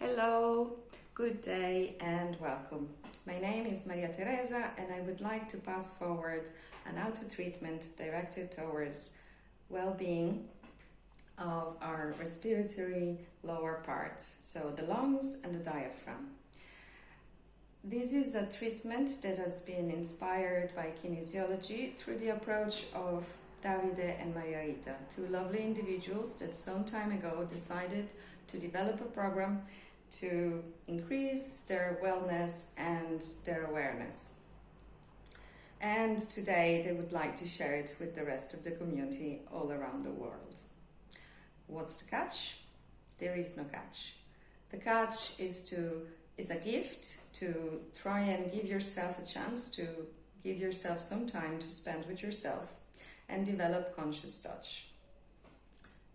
Hello, good day and welcome. My name is Maria Teresa and I would like to pass forward an auto-treatment directed towards well-being of our respiratory lower part, so the lungs and the diaphragm. This is a treatment that has been inspired by kinesiology through the approach of Davide and Margherita, two lovely individuals that some time ago decided to develop a program to increase their wellness and their awareness. And today they would like to share it with the rest of the community all around the world. What's the catch? There is no catch. The catch is a gift to try and give yourself a chance to give yourself some time to spend with yourself and develop conscious touch.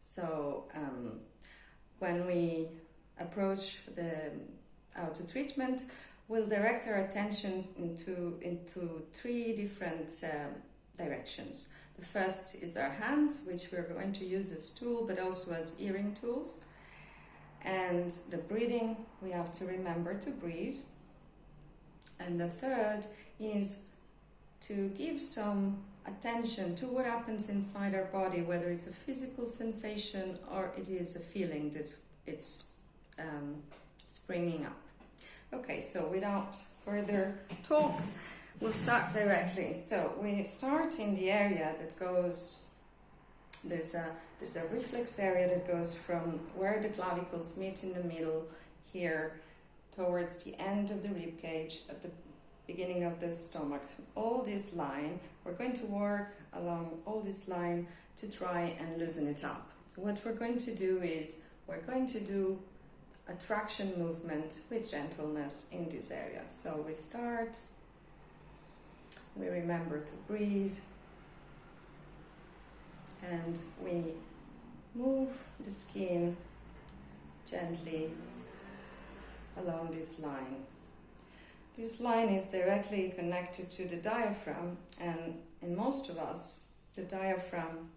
So when we approach the auto-treatment, we'll direct our attention into three different directions. The first is our hands, which we're going to use as tool, but also as hearing tools. And the breathing, we have to remember to breathe. And the third is to give some attention to what happens inside our body, whether it's a physical sensation or it is a feeling that it's springing up. Okay, so without further talk, we'll start directly. So we start in the area that goes, there's a reflex area that goes from where the clavicles meet in the middle here towards the end of the rib cage at the beginning of the stomach. All this line, we're going to work along all this line to try and loosen it up. What we're going to do is we're going to do a traction movement with gentleness in this area. So we start, we remember to breathe, and we move the skin gently along this line. This line is directly connected to the diaphragm, and in most of us, the diaphragm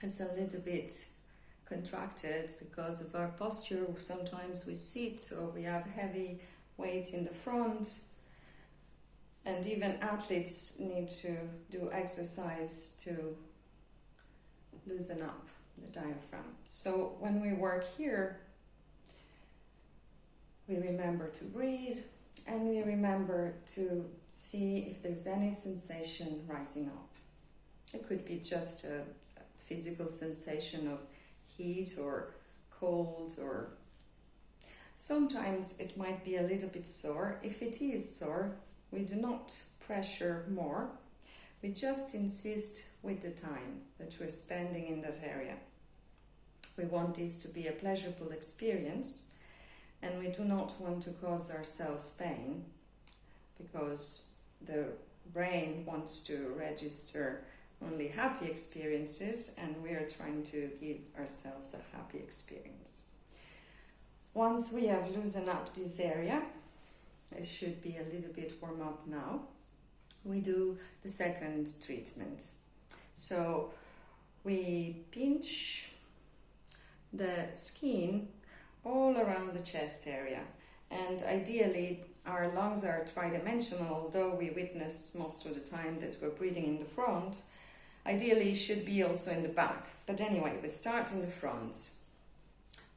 is a little bit contracted because of our posture. Sometimes we sit or we have heavy weight in the front, and even athletes need to do exercise to loosen up the diaphragm. So when we work here, we remember to breathe and we remember to see if there's any sensation rising up. It could be just a physical sensation of heat or cold, or sometimes it might be a little bit sore. If it is sore, we do not pressure more. We just insist with the time that we're spending in that area. We want this to be a pleasurable experience, and we do not want to cause ourselves pain because the brain wants to register only happy experiences, and we are trying to give ourselves a happy experience. Once we have loosened up this area, it should be a little bit warm up now, we do the second treatment. So we pinch the skin all around the chest area, and ideally our lungs are tridimensional, although we witness most of the time that we're breathing in the front. Ideally, it should be also in the back. But anyway, we start in the front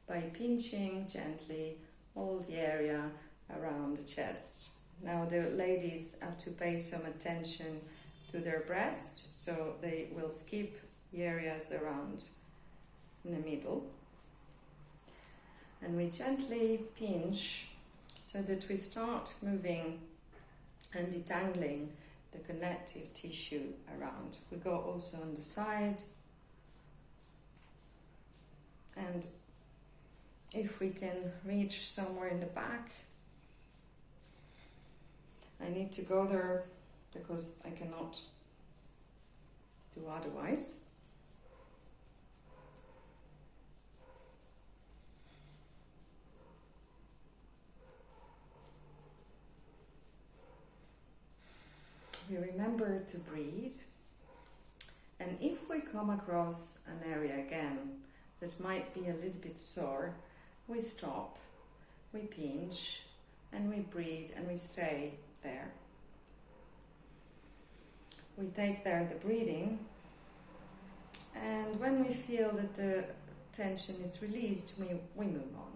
by pinching gently all the area around the chest. Now the ladies have to pay some attention to their breast, so they will skip the areas around in the middle. And we gently pinch so that we start moving and detangling the connective tissue around. We go also on the side, and if we can reach somewhere in the back, I need to go there because I cannot do otherwise. We remember to breathe, and if we come across an area again that might be a little bit sore, we stop we pinch, and we breathe, and we stay there. We take there the breathing, and when we feel that the tension is released, we move on.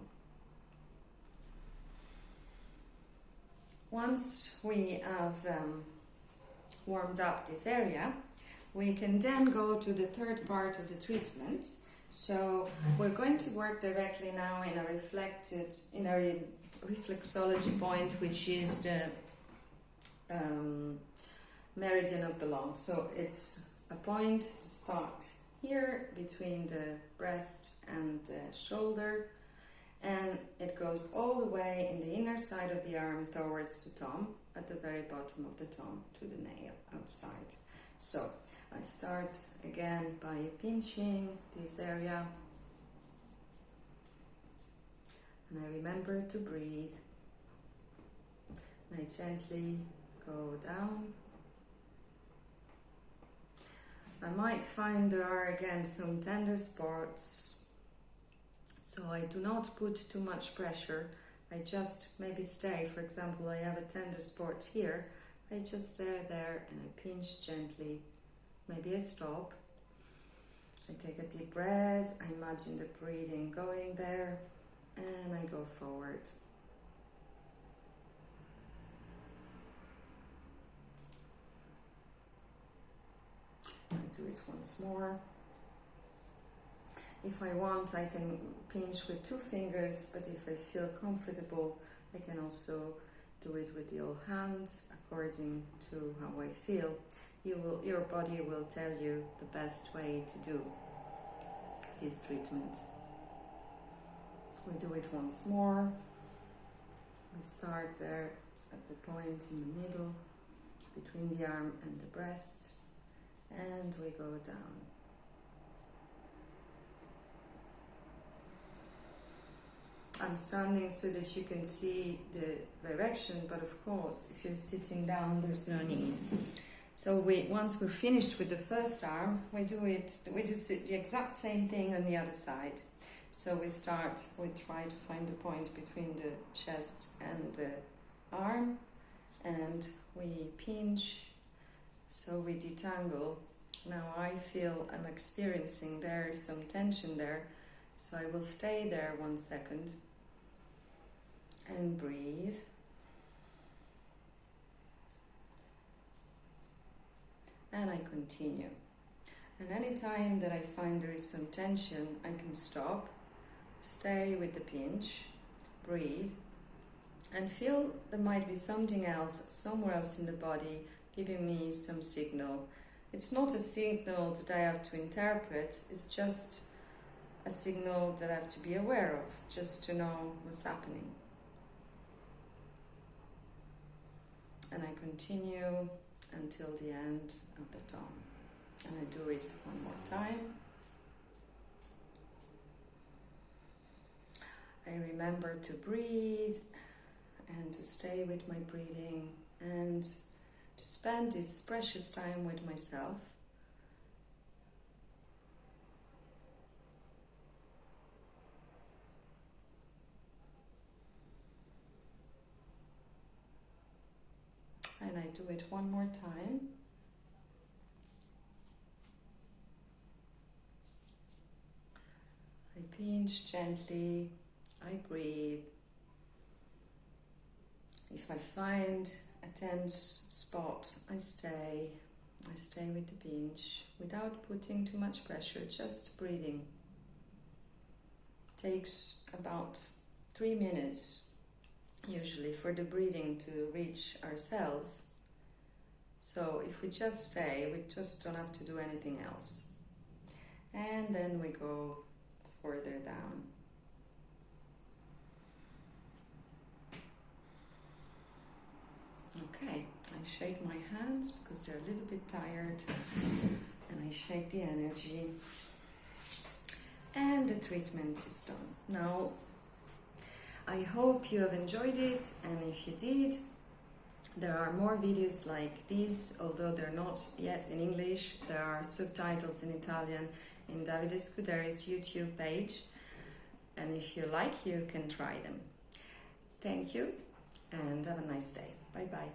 Once we have warmed up this area, we can then go to the third part of the treatment. So we're going to work directly now in a reflexology point, which is the meridian of the lung. So it's a point to start here between the breast and the shoulder, and it goes all the way in the inner side of the arm towards the thumb, at the very bottom of the thumb to the nail outside. So I start again by pinching this area, and I remember to breathe, and I gently go down. I might find there are again some tender spots, so I do not put too much pressure. I just maybe stay. For example, I have a tender spot here. I just stay there and I pinch gently. Maybe I stop. I take a deep breath. I imagine the breathing going there, and I go forward. I do it once more. If I want, I can pinch with 2 fingers, but if I feel comfortable, I can also do it with the whole hand, according to how I feel. Your body will tell you the best way to do this treatment. We do it once more. We start there at the point in the middle, between the arm and the breast, and we go down. I'm standing so that you can see the direction, but of course, if you're sitting down, there's no need. So once we're finished with the first arm, we do the exact same thing on the other side. So we try to find the point between the chest and the arm, and we pinch, so we detangle. Now I feel I'm experiencing there is some tension there, so I will stay there 1 second and breathe. And I continue. And any time that I find there is some tension, I can stop, stay with the pinch, breathe, and feel there might be something else, somewhere else in the body, giving me some signal. It's not a signal that I have to interpret, it's just a signal that I have to be aware of, just to know what's happening. And I continue until the end of the tone. And I do it one more time. I remember to breathe and to stay with my breathing and to spend this precious time with myself. And I do it one more time. I pinch gently, I breathe. If I find a tense spot, I stay with the pinch without putting too much pressure, just breathing. Takes about 3 minutes usually for the breathing to reach our cells. So if we just stay, we just don't have to do anything else. And then we go further down. Okay, I shake my hands because they're a little bit tired, and I shake the energy, and the treatment is done. Now, I hope you have enjoyed it, and if you did, there are more videos like these, although they're not yet in English. There are subtitles in Italian in Davide Scuderi's YouTube page, and if you like, you can try them. Thank you and have a nice day. Bye bye.